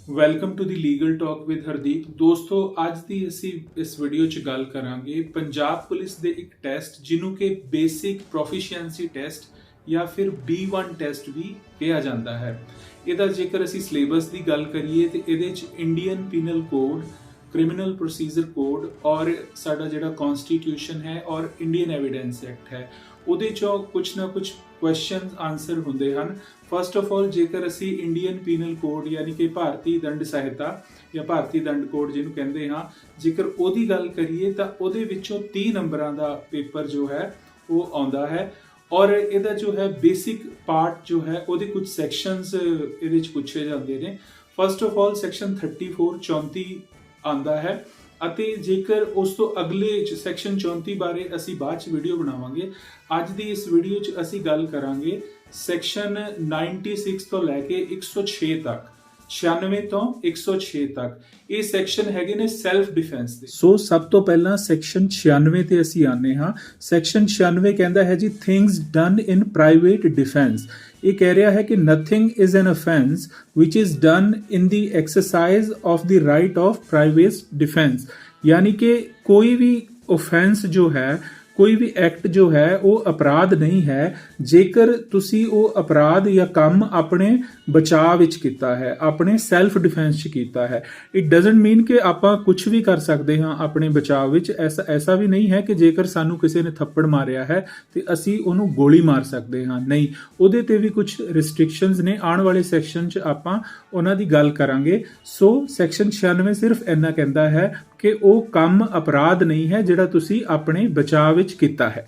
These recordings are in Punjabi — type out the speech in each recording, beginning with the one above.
Welcome to the legal talk with Hardeep. ਦੋਸਤੋ, ਅੱਜ ਦੀ ਅਸੀਂ ਇਸ ਵੀਡੀਓ 'ਚ ਗੱਲ ਕਰਾਂਗੇ ਪੰਜਾਬ ਪੁਲਿਸ ਦੇ ਇੱਕ ਟੈਸਟ ਜਿਹਨੂੰ ਕਿ ਬੇਸਿਕ ਪ੍ਰੋਫੀਸ਼ੀਐਂਸੀ ਟੈਸਟ ਜਾਂ ਫਿਰ B1 ਟੈਸਟ ਵੀ ਕਿਹਾ ਜਾਂਦਾ ਹੈ। ਇਹਦਾ ਜੇਕਰ ਅਸੀਂ ਸਿਲੇਬਸ ਦੀ ਗੱਲ ਕਰੀਏ ਤੇ ਇਹਦੇ 'ਚ Indian penal code, criminal procedure code ਔਰ ਸਾਡਾ ਜਿਹੜਾ ਕਨਸਟੀਟਿਊਸ਼ਨ ਹੈ ਔਰ ਇੰਡੀਅਨ ਐਵੀਡੈਂਸ ਐਕਟ ਹੈ, ਉਹਦੇ 'ਚੋਂ ਕੁਛ ਨਾ ਕੁਛ ਕੁਐਸਚਨਸ ਆਨਸਰ ਹੁੰਦੇ ਹਨ। ਫਸਟ ਆਫ ਆਲ, ਜੇਕਰ ਅਸੀਂ ਇੰਡੀਅਨ ਪੀਨਲ ਕੋਡ ਯਾਨੀ ਕਿ ਭਾਰਤੀ ਦੰਡ ਸਹਾਇਤਾ ਜਾਂ ਭਾਰਤੀ ਦੰਡ ਕੋਡ ਜਿਹਨੂੰ ਕਹਿੰਦੇ ਹਾਂ, ਜੇਕਰ ਉਹਦੀ ਗੱਲ ਕਰੀਏ ਤਾਂ ਉਹਦੇ ਵਿੱਚੋਂ 30 ਨੰਬਰਾਂ ਦਾ ਪੇਪਰ ਜੋ ਹੈ ਉਹ ਆਉਂਦਾ ਹੈ ਔਰ ਇਹਦਾ ਜੋ ਹੈ ਬੇਸਿਕ ਪਾਰਟ ਜੋ ਹੈ ਉਹਦੇ ਕੁਝ ਸੈਕਸ਼ਨਸ ਇਹਦੇ ਵਿੱਚ ਪੁੱਛੇ ਜਾਂਦੇ ਨੇ। ਫਸਟ ਆਫ ਆਲ ਸੈਕਸ਼ਨ 34 ਆਉਂਦਾ ਹੈ ਅਤੇ ਜੇਕਰ ਉਸ ਤੋਂ ਅਗਲੇ ਸੈਕਸ਼ਨ 34 ਬਾਰੇ ਅਸੀਂ ਬਾਅਦ ਚ ਵੀਡੀਓ ਬਣਾਵਾਂਗੇ। ਅੱਜ ਦੀ ਇਸ ਵੀਡੀਓ 'ਚ ਅਸੀਂ ਗੱਲ ਕਰਾਂਗੇ ਸੈਕਸ਼ਨ 96 ਤੋਂ ਲੈ ਕੇ 106 ਤੱਕ, 96 ਤੋਂ 106 ਤੱਕ। ਇਹ ਸੈਕਸ਼ਨ ਹੈਗੇ ਨੇ ਸੈਲਫ ਡਿਫੈਂਸ ਦੇ। ਸੋ ਸਭ ਤੋਂ ਪਹਿਲਾਂ ਸੈਕਸ਼ਨ 96 ਤੇ ਅਸੀਂ ਆਨੇ ਹਾਂ। ਸੈਕਸ਼ਨ 96 ਕਹਿੰਦਾ ਹੈ ਜੀ things done in private defence. ਇਹ ਕਹਿ ਰਿਹਾ ਹੈ ਕਿ nothing is an offence which is done in the exercise of the right of private defence. यानी कि कोई भी ऑफेंस जो है, कोई भी एक्ट जो है वो अपराध नहीं है जेकर तुसी वो अपराध या काम अपने बचाव विच कीता है, अपने सैल्फ डिफेंस च कीता है। इट डजंट मीन कि आपां कुछ भी कर सकते हाँ अपने बचाव विच। ऐसा भी नहीं है कि जेकर सानू किसी ने थप्पड़ मारिया है तो असी उन्होंने गोली मार सकते हाँ, नहीं। उहदे ते भी कुछ रिस्ट्रिक्शंस ने। आने वाले सैक्शन च आपां उन्हां दी गल करांगे। सो सैक्शन 96 सिर्फ इन्ना कहता है कि वो काम अपराध नहीं है ਜਿਹੜਾ ਤੁਸੀਂ ਆਪਣੇ ਬਚਾਅ ਵਿੱਚ ਕੀਤਾ ਹੈ।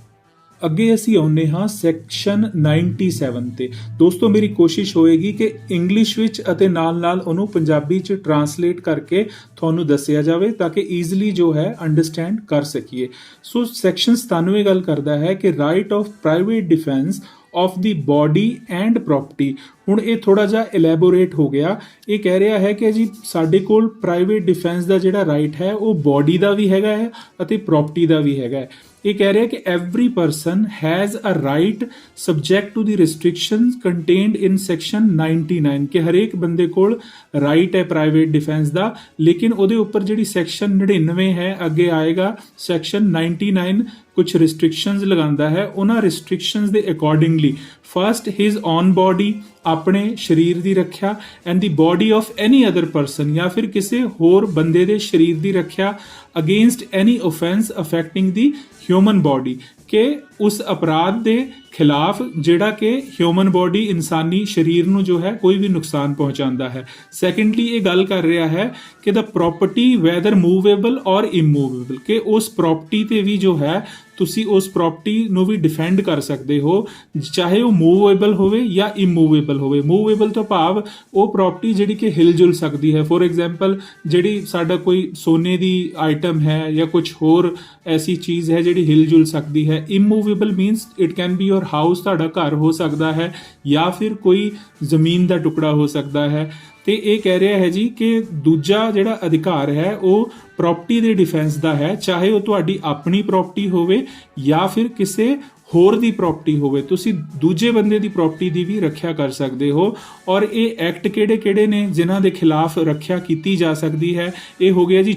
ਅੱਗੇ ਅਸੀਂ ਆਉਂਦੇ ਹਾਂ ਸੈਕਸ਼ਨ 97 ਤੇ। ਦੋਸਤੋ, ਮੇਰੀ ਕੋਸ਼ਿਸ਼ ਹੋਏਗੀ ਕਿ ਇੰਗਲਿਸ਼ ਵਿੱਚ ਅਤੇ ਨਾਲ-ਨਾਲ ਉਹਨੂੰ ਪੰਜਾਬੀ 'ਚ ਟਰਾਂਸਲੇਟ ਕਰਕੇ ਤੁਹਾਨੂੰ ਦੱਸਿਆ ਜਾਵੇ ਤਾਂ ਕਿ ਈਜ਼ੀਲੀ ਜੋ ਹੈ ਅੰਡਰਸਟੈਂਡ ਕਰ ਸਕੀਏ। ਸੋ ਸੈਕਸ਼ਨ 97 ਗੱਲ ਕਰਦਾ ਹੈ ਕਿ right of private defence of the body and property. ਹੁਣ ਇਹ ਥੋੜਾ ਜਿਹਾ ਇਲੈਬੋਰੇਟ ਹੋ ਗਿਆ। ਇਹ ਕਹਿ ਰਿਹਾ ਹੈ ਕਿ ਜੀ ਸਾਡੇ ਕੋਲ ਪ੍ਰਾਈਵੇਟ ਡਿਫੈਂਸ ਦਾ ਜਿਹੜਾ ਰਾਈਟ ਹੈ ਉਹ ਬੋਡੀ ਦਾ ਵੀ ਹੈਗਾ ਹੈ ਅਤੇ ਪ੍ਰੋਪਰਟੀ ਦਾ ਵੀ ਹੈਗਾ ਹੈ। ਇਹ ਕਹਿ ਰਿਹਾ ਕਿ every person has a right subject to the restrictions contained in section 99 ਕਿ ਹਰੇਕ ਬੰਦੇ ਕੋਲ ਰਾਈਟ ਹੈ ਪ੍ਰਾਈਵੇਟ ਡਿਫੈਂਸ ਦਾ, ਲੇਕਿਨ ਉਹਦੇ ਉੱਪਰ ਜਿਹੜੀ ਸੈਕਸ਼ਨ 99 ਹੈ ਅੱਗੇ ਆਏਗਾ ਸੈਕਸ਼ਨ 99 ਕੁਝ ਰਿਸਟ੍ਰਿਕਸ਼ਨਸ ਲਗਾਉਂਦਾ ਹੈ। ਉਹਨਾਂ ਰਿਸਟ੍ਰਿਕਸ਼ਨਸ ਦੇ accordingly first his on body, ਆਪਣੇ ਸਰੀਰ ਦੀ ਰੱਖਿਆ, and the body of any other person ਜਾਂ ਫਿਰ ਕਿਸੇ ਹੋਰ ਬੰਦੇ ਦੇ ਸਰੀਰ ਦੀ ਰੱਖਿਆ ਅਗੇਂਸਟ ਐਨੀ offense ਅਫੈਕਟਿੰਗ ਦੀ ਹਿਊਮਨ ਬੋਡੀ ਕਿ ਉਸ ਅਪਰਾਧ ਦੇ ਖਿਲਾਫ ਜਿਹੜਾ ਕਿ ਹਿਊਮਨ ਬੋਡੀ ਇਨਸਾਨੀ ਸਰੀਰ ਨੂੰ ਜੋ ਹੈ ਕੋਈ ਵੀ ਨੁਕਸਾਨ ਪਹੁੰਚਾਉਂਦਾ ਹੈ। ਸੈਕੰਡਲੀ ਇਹ ਗੱਲ ਕਰ ਰਿਹਾ ਹੈ ਕਿ ਦਾ ਪ੍ਰੋਪਰਟੀ ਵੈਦਰ ਮੂਵੇਬਲ ਔਰ ਇਮੂਵੇਬਲ ਕਿ ਉਸ ਪ੍ਰੋਪਰਟੀ ਤੇ ਵੀ ਜੋ ਹੈ ਤੁਸੀਂ ਉਸ ਪ੍ਰੋਪਰਟੀ ਨੂੰ ਵੀ ਡਿਫੈਂਡ ਕਰ ਸਕਦੇ ਹੋ, ਚਾਹੇ ਉਹ ਮੂਵੇਬਲ ਹੋਵੇ ਜਾਂ ਇਮੂਵੇਬਲ ਹੋਵੇ। ਮੂਵੇਬਲ ਤੋਂ ਭਾਵ ਉਹ ਪ੍ਰੋਪਰਟੀ ਜਿਹੜੀ ਕਿ ਹਿਲ ਜੁਲ ਸਕਦੀ ਹੈ। ਫੋਰ ਐਗਜ਼ਾਮਪਲ, ਜਿਹੜੀ ਸਾਡਾ ਕੋਈ ਸੋਨੇ ਦੀ ਆਈਟਮ ਹੈ ਜਾਂ ਕੁਝ ਹੋਰ ਐਸੀ ਚੀਜ਼ ਹੈ ਜਿਹੜੀ ਹਿਲ ਜੁਲ ਸਕਦੀ ਹੈ। Immovable means it can be your house, ਤੁਹਾਡਾ ਘਰ ਹੋ ਸਕਦਾ ਹੈ ਜਾਂ ਫਿਰ ਕੋਈ ਜ਼ਮੀਨ ਦਾ ਟੁਕੜਾ ਹੋ ਸਕਦਾ ਹੈ। ਤੇ ਇਹ ਕਹਿ ਰਿਹਾ ਹੈ ਜੀ ਕਿ ਦੂਜਾ ਜਿਹੜਾ ਅਧਿਕਾਰ ਹੈ ਉਹ ਪ੍ਰੋਪਰਟੀ ਦੇ ਡਿਫੈਂਸ ਦਾ ਹੈ, ਚਾਹੇ ਉਹ ਤੁਹਾਡੀ ਆਪਣੀ ਪ੍ਰੋਪਰਟੀ ਹੋਵੇ ਜਾਂ ਫਿਰ ਕਿਸੇ ਹੋਰ ਦੀ ਪ੍ਰੋਪਰਟੀ ਹੋਵੇ। ਤੁਸੀਂ ਦੂਜੇ ਬੰਦੇ ਦੀ ਪ੍ਰੋਪਰਟੀ ਦੀ ਵੀ ਰੱਖਿਆ ਕਰ ਸਕਦੇ ਹੋ। ਔਰ ਇਹ ਐਕਟ ਕਿਹੜੇ ਨੇ ਜਿਨ੍ਹਾਂ ਦੇ ਖਿਲਾਫ ਰੱਖਿਆ ਕੀਤੀ ਜਾ ਸਕਦੀ ਹੈ? ਇਹ ਹੋ ਗਿਆ ਜੀ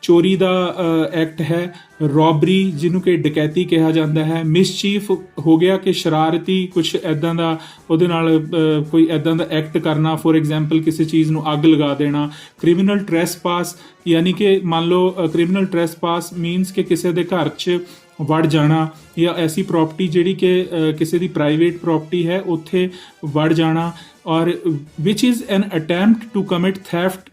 ਚੋਰੀ ਦਾ ਐਕਟ ਹੈ, ਰੋਬਰੀ ਜਿਹਨੂੰ ਕਿ ਡਕੈਤੀ ਕਿਹਾ ਜਾਂਦਾ ਹੈ, ਮਿਸਚੀਫ ਹੋ ਗਿਆ ਕਿ ਸ਼ਰਾਰਤੀ ਕੁਝ ਐਦਾਂ ਦਾ ਉਹਦੇ ਨਾਲ ਕੋਈ ਐਦਾਂ ਦਾ ਐਕਟ ਕਰਨਾ, ਫੋਰ ਐਗਜ਼ਾਮਪਲ ਕਿਸੇ ਚੀਜ਼ ਨੂੰ ਅੱਗ ਲਗਾ ਦੇਣਾ। ਕ੍ਰਿਮੀਨਲ ਟ੍ਰੈਸਪਾਸ ਯਾਨੀ ਕਿ ਮੰਨ ਲਓ ਕ੍ਰਿਮੀਨਲ ਟ੍ਰੈਸਪਾਸ ਮੀਨਸ ਕਿ ਕਿਸੇ ਦੇ ਘਰ 'ਚ ਵੜ ਜਾਣਾ ਜਾਂ ਐਸੀ ਪ੍ਰੋਪਰਟੀ ਜਿਹੜੀ ਕਿ ਕਿਸੇ ਦੀ ਪ੍ਰਾਈਵੇਟ ਪ੍ਰੋਪਰਟੀ ਹੈ ਉੱਥੇ ਵੜ ਜਾਣਾ। Or which is an attempt to commit theft,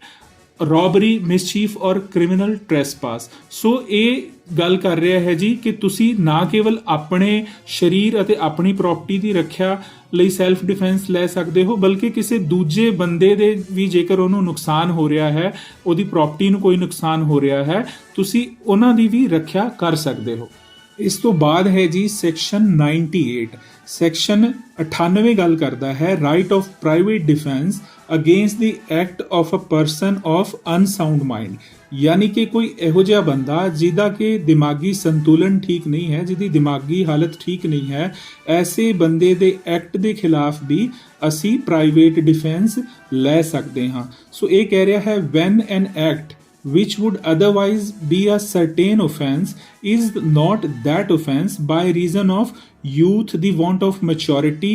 robbery, mischief or criminal trespass. ਸੋ ਇਹ ਗੱਲ ਕਰ ਰਿਹਾ ਹੈ ਜੀ ਕਿ ਤੁਸੀਂ ਨਾ ਕੇਵਲ ਆਪਣੇ ਸਰੀਰ ਅਤੇ ਆਪਣੀ ਪ੍ਰੋਪਰਟੀ ਦੀ ਰੱਖਿਆ ਲਈ ਸੈਲਫ ਡਿਫੈਂਸ ਲੈ ਸਕਦੇ ਹੋ, ਬਲਕਿ ਕਿਸੇ ਦੂਜੇ ਬੰਦੇ ਦੇ ਵੀ ਜੇਕਰ ਉਹਨੂੰ ਨੁਕਸਾਨ ਹੋ ਰਿਹਾ ਹੈ, ਉਹਦੀ ਪ੍ਰੋਪਰਟੀ ਨੂੰ ਕੋਈ ਨੁਕਸਾਨ ਹੋ ਰਿਹਾ ਹੈ, ਤੁਸੀਂ ਉਹਨਾਂ ਦੀ ਵੀ ਰੱਖਿਆ ਕਰ ਸਕਦੇ ਹੋ। ਇਸ ਤੋਂ ਬਾਅਦ ਹੈ ਜੀ ਸੈਕਸ਼ਨ 98। ਸੈਕਸ਼ਨ 98 ਗੱਲ ਕਰਦਾ ਹੈ right of private defence against the act of a person of unsound mind. ਯਾਨੀ ਕਿ ਕੋਈ ਇਹੋ ਜਿਹਾ ਬੰਦਾ ਜਿਹਦਾ ਕਿ ਦਿਮਾਗੀ ਸੰਤੁਲਨ ਠੀਕ ਨਹੀਂ ਹੈ, ਜਿਹਦੀ ਦਿਮਾਗੀ ਹਾਲਤ ਠੀਕ ਨਹੀਂ ਹੈ, ਐਸੇ ਬੰਦੇ ਦੇ ਐਕਟ ਦੇ ਖਿਲਾਫ ਵੀ ਅਸੀਂ ਪ੍ਰਾਈਵੇਟ ਡਿਫੈਂਸ ਲੈ ਸਕਦੇ ਹਾਂ। ਸੋ ਇਹ ਕਹਿ ਰਿਹਾ ਹੈ when an act which would otherwise be a certain offence is not that offence by reason of youth, the want of maturity,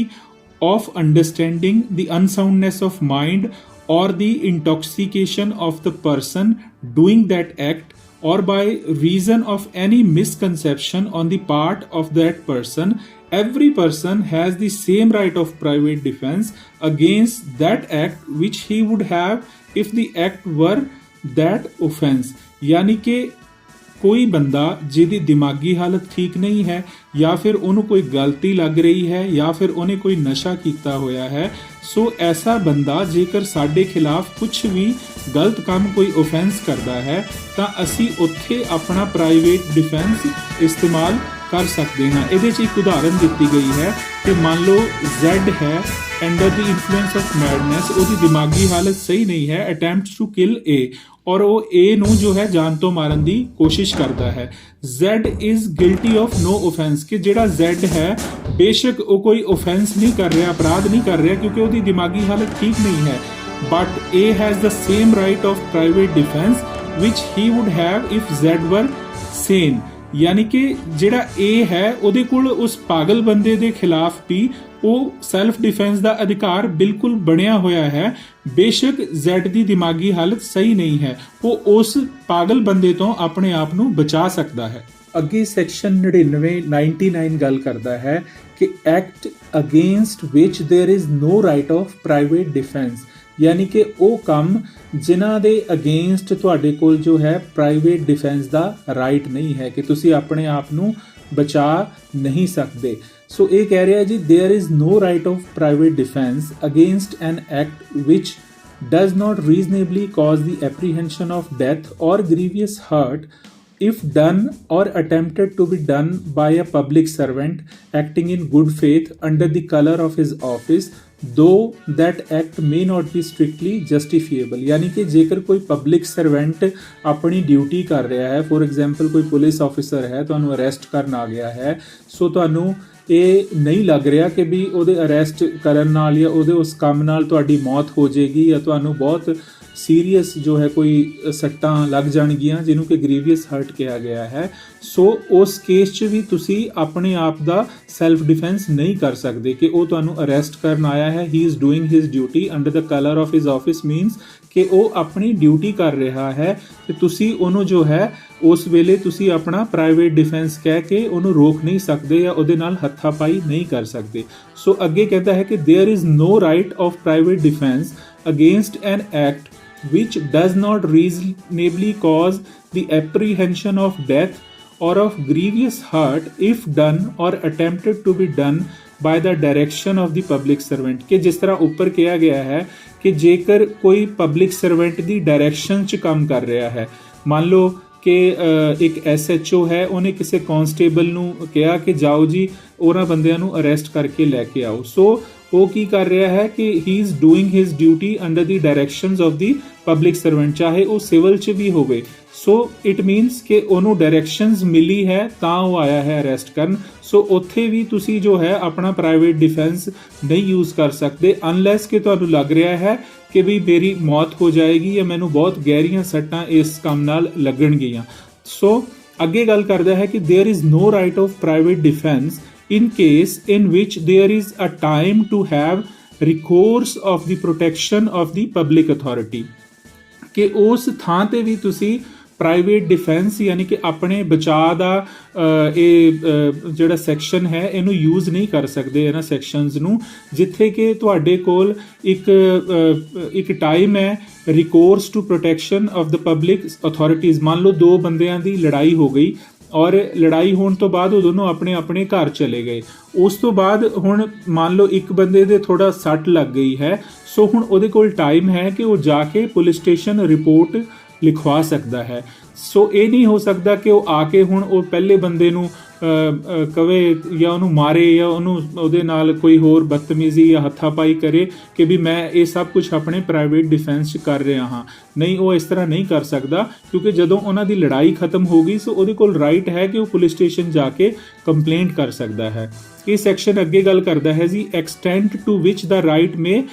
of understanding, the unsoundness of mind, or the intoxication of the person doing that act, or by reason of any misconception on the part of that person, every person has the same right of private defense against that act which he would have if the act were that offense। यानी कि कोई बंदा जिहदी दिमागी हालत ठीक नहीं है या फिर ਉਹਨੂੰ ਕੋਈ ਗਲਤੀ ਲੱਗ ਰਹੀ ਹੈ ਜਾਂ ਫਿਰ ਉਹਨੇ ਕੋਈ ਨਸ਼ਾ ਕੀਤਾ ਹੋਇਆ ਹੈ, ਸੋ ਐਸਾ ਬੰਦਾ ਜੇਕਰ ਸਾਡੇ ਖਿਲਾਫ ਕੁਝ ਵੀ ਗਲਤ ਕੰਮ ਕੋਈ offense ਕਰਦਾ ਹੈ ਤਾਂ ਅਸੀਂ ਉੱਥੇ ਆਪਣਾ ਪ੍ਰਾਈਵੇਟ ਡਿਫੈਂਸ ਇਸਤੇਮਾਲ ਕਰ ਸਕਦੇ ਹਾਂ। ਇਹਦੇ 'ਚ ਇੱਕ ਉਦਾਹਰਨ ਦਿੱਤੀ ਗਈ ਹੈ ਕਿ ਮੰਨ ਲਓ Z ਹੈ under the influence of madness, ਉਹਦੀ ਦਿਮਾਗੀ ਹਾਲਤ ਸਹੀ ਨਹੀਂ ਹੈ, ਅਟੈਂਪਟ ਟੂ ਕਿਲ A, और वो A ਨੂੰ जो है जान तो मारन ਦੀ कोशिश करता है। Z is guilty of no offense कि ਜਿਹੜਾ Z है बेशक वो कोई offense नहीं कर रहा, अपराध नहीं कर रहा क्योंकि ਉਹਦੀ ਦਿਮਾਗੀ ਹਾਲਤ ठीक नहीं है, but A has the same right of private defense which he would have if Z were sane। यानी कि ਜਿਹੜਾ A है ਉਹਦੇ ਕੋਲ ਉਸ ਪਾਗਲ ਬੰਦੇ ਦੇ ਖਿਲਾਫ ਵੀ ਉਹ ਸੈਲਫ ਡਿਫੈਂਸ ਦਾ ਅਧਿਕਾਰ ਬਿਲਕੁਲ ਬਣਿਆ ਹੋਇਆ ਹੈ, ਬੇਸ਼ੱਕ Z ਦੀ ਦਿਮਾਗੀ ਹਾਲਤ ਸਹੀ ਨਹੀਂ ਹੈ, ਉਹ ਉਸ ਪਾਗਲ ਬੰਦੇ ਤੋਂ ਆਪਣੇ ਆਪ ਨੂੰ ਬਚਾ ਸਕਦਾ ਹੈ। ਅੱਗੇ ਸੈਕਸ਼ਨ 99 ਗੱਲ ਕਰਦਾ ਹੈ ਕਿ act against which there is no right of private defence. ਯਾਨੀ ਕਿ ਉਹ ਕੰਮ ਜਿਨ੍ਹਾਂ ਦੇ ਅਗੇਂਸਟ ਤੁਹਾਡੇ ਕੋਲ ਜੋ ਹੈ ਪ੍ਰਾਈਵੇਟ ਡਿਫੈਂਸ ਦਾ ਰਾਈਟ ਨਹੀਂ ਹੈ ਕਿ ਤੁਸੀਂ ਆਪਣੇ ਆਪ ਨੂੰ ਬਚਾ ਨਹੀਂ ਸਕਦੇ। ਸੋ ਇਹ ਕਹਿ ਰਿਹਾ ਜੀ there is no right of private defence against an act which does not reasonably cause the apprehension of death or grievous hurt if done or attempted to be done by a public servant acting in good faith under the color of his office, though that act may not be strictly justifiable। यानी कि जेकर कोई पब्लिक सर्वेंट अपनी ड्यूटी कर रहा है, फॉर एग्जाम्पल कोई पुलिस ऑफिसर है ਤੁਹਾਨੂੰ ਅਰੈਸਟ ਕਰਨ ਆ ਗਿਆ ਹੈ, ਸੋ ਤੁਹਾਨੂੰ ਇਹ ਨਹੀਂ ਲੱਗ ਰਿਹਾ ਕਿ ਵੀ ਉਹਦੇ ਅਰੈਸਟ ਕਰਨ ਨਾਲ ਜਾਂ ਉਹਦੇ ਉਸ ਕੰਮ ਨਾਲ ਤੁਹਾਡੀ ਮੌਤ ਹੋ ਜਾਏਗੀ ਜਾਂ ਤੁਹਾਨੂੰ ਬਹੁਤ ਸੀਰੀਅਸ ਜੋ ਹੈ ਕੋਈ ਸੱਟਾਂ ਲੱਗ ਜਾਣਗੀਆਂ ਜਿਹਨੂੰ ਕਿ ਗ੍ਰੀਵੀਅਸ ਹਰਟ ਕਿਹਾ ਗਿਆ ਹੈ, ਸੋ ਉਸ ਕੇਸ 'ਚ ਵੀ ਤੁਸੀਂ ਆਪਣੇ ਆਪ ਦਾ ਸੈਲਫ ਡਿਫੈਂਸ ਨਹੀਂ ਕਰ ਸਕਦੇ ਕਿ ਉਹ ਤੁਹਾਨੂੰ ਅਰੈਸਟ ਕਰਨ ਆਇਆ ਹੈ। ਹੀ is doing his duty under the colour of his office means ਕਿ ਉਹ ਆਪਣੀ ਡਿਊਟੀ ਕਰ ਰਿਹਾ ਹੈ ਤੇ ਤੁਸੀਂ ਉਹਨੂੰ ਜੋ ਹੈ ਉਸ ਵੇਲੇ ਤੁਸੀਂ ਆਪਣਾ ਪ੍ਰਾਈਵੇਟ ਡਿਫੈਂਸ ਕਹਿ ਕੇ ਉਹਨੂੰ ਰੋਕ ਨਹੀਂ ਸਕਦੇ ਜਾਂ ਉਹਦੇ ਨਾਲ ਹੱਥਾਪਾਈ ਨਹੀਂ ਕਰ ਸਕਦੇ। ਸੋ ਅੱਗੇ ਕਹਿੰਦਾ ਹੈ ਕਿ there is no right of private defence against an act which does not reasonably cause the apprehension of death or of grievous hurt if done or attempted to be done by the direction of the public servant। ਕਿ ਜਿਸ ਤਰ੍ਹਾਂ ਉੱਪਰ ਕਿਹਾ ਗਿਆ ਹੈ ਕਿ ਜੇਕਰ ਕੋਈ ਪਬਲਿਕ ਸਰਵੈਂਟ ਦੀ ਡਾਇਰੈਕਸ਼ਨ 'ਚ ਕੰਮ ਕਰ ਰਿਹਾ ਹੈ, ਮੰਨ ਲਓ ਕਿ ਇੱਕ SHO ਹੈ, ਉਹਨੇ ਕਿਸੇ ਕਾਂਸਟੇਬਲ ਨੂੰ ਕਿਹਾ ਕਿ ਜਾਓ ਜੀ ਉਹਨਾਂ ਬੰਦਿਆਂ ਨੂੰ ਅਰੈਸਟ ਕਰਕੇ ਲੈ ਕੇ ਆਓ, ਸੋ ਉਹ ਕੀ ਕਰ ਰਿਹਾ ਹੈ ਕਿ he is doing his duty under the directions of the public servant, ਚਾਹੇ ਉਹ ਸਿਵਲ 'ਚ ਵੀ ਹੋਵੇ। ਸੋ ਇਟ ਮੀਨਸ ਕਿ ਉਹਨੂੰ ਡਾਇਰੈਕਸ਼ਨਸ ਮਿਲੀ ਹੈ ਤਾਂ ਉਹ ਆਇਆ ਹੈ ਅਰੈਸਟ ਕਰਨ। ਸੋ ਉੱਥੇ ਵੀ ਤੁਸੀਂ ਜੋ ਹੈ ਆਪਣਾ ਪ੍ਰਾਈਵੇਟ ਡਿਫੈਂਸ ਨਹੀਂ ਯੂਜ਼ ਕਰ ਸਕਦੇ ਅਨਲੈਸ ਕਿ ਤੁਹਾਨੂੰ ਲੱਗ ਰਿਹਾ ਹੈ ਕਿ ਵੀ ਮੇਰੀ ਮੌਤ ਹੋ ਜਾਏਗੀ ਜਾਂ ਮੈਨੂੰ ਬਹੁਤ ਗਹਿਰੀਆਂ ਸੱਟਾਂ ਇਸ ਕੰਮ ਨਾਲ ਲੱਗਣਗੀਆਂ। ਸੋ ਅੱਗੇ ਗੱਲ ਕਰਦਾ ਹੈ ਕਿ there is no right of private defence in case in which there is a time to have recourse of the protection of the public authority। ਕਿ ਉਸ ਥਾਂ ਤੇ ਵੀ ਤੁਸੀਂ ਪ੍ਰਾਈਵੇਟ ਡਿਫੈਂਸ ਯਾਨੀ ਕਿ ਆਪਣੇ ਬਚਾਅ ਦਾ ਇਹ ਜਿਹੜਾ ਸੈਕਸ਼ਨ ਹੈ ਇਹਨੂੰ ਯੂਜ਼ ਨਹੀਂ ਕਰ ਸਕਦੇ ਇਹਨਾਂ ਸੈਕਸ਼ਨਸ ਨੂੰ, ਜਿੱਥੇ ਕਿ ਤੁਹਾਡੇ ਕੋਲ ਇੱਕ ਟਾਈਮ ਹੈ recourse to protection of the public authorities. ਮੰਨ ਲਓ ਦੋ ਬੰਦਿਆਂ ਦੀ ਲੜਾਈ ਹੋ ਗਈ ਔਰ ਲੜਾਈ ਹੋਣ ਤੋਂ ਬਾਅਦ ਉਹ ਦੋਨੋਂ ਆਪਣੇ ਆਪਣੇ ਘਰ ਚਲੇ ਗਏ। ਉਸ ਤੋਂ ਬਾਅਦ ਹੁਣ ਮੰਨ ਲਓ ਇੱਕ ਬੰਦੇ ਦੇ ਥੋੜਾ ਸੱਟ ਲੱਗ ਗਈ ਹੈ, ਸੋ ਹੁਣ ਉਹਦੇ ਕੋਲ ਟਾਈਮ ਹੈ ਕਿ ਉਹ ਜਾ ਕੇ ਪੁਲਿਸ ਸਟੇਸ਼ਨ ਰਿਪੋਰਟ ਲਿਖਵਾ ਸਕਦਾ ਹੈ। ਸੋ ਇਹ ਨਹੀਂ ਹੋ ਸਕਦਾ ਕਿ ਉਹ ਆ ਕੇ ਹੁਣ ਉਹ ਪਹਿਲੇ ਬੰਦੇ ਨੂੰ ਕਵੇ ਜਾਂ ਉਹਨੂੰ ਮਾਰੇ ਜਾਂ ਉਹਦੇ ਨਾਲ ਕੋਈ ਹੋਰ ਬਦਤਮੀਜ਼ੀ ਜਾਂ ਹੱਥਾਪਾਈ ਕਰੇ ਕਿ ਵੀ ਮੈਂ ਇਹ ਸਭ ਕੁਝ ਆਪਣੇ ਪ੍ਰਾਈਵੇਟ ਡਿਫੈਂਸ 'ਚ ਕਰ ਰਿਹਾ ਹਾਂ। ਨਹੀਂ, ਉਹ ਇਸ ਤਰ੍ਹਾਂ ਨਹੀਂ ਕਰ ਸਕਦਾ, ਕਿਉਂਕਿ ਜਦੋਂ ਉਹਨਾਂ ਦੀ ਲੜਾਈ ਖਤਮ ਹੋ ਗਈ ਸੋ ਉਹਦੇ ਕੋਲ ਰਾਈਟ ਹੈ ਕਿ ਉਹ ਪੁਲਿਸ ਸਟੇਸ਼ਨ ਜਾ ਕੇ ਕੰਪਲੇਂਟ ਕਰ ਸਕਦਾ ਹੈ। ਇਹ ਸੈਕਸ਼ਨ ਅੱਗੇ ਗੱਲ ਕਰਦਾ ਹੈ ਜੀ extent to which the right may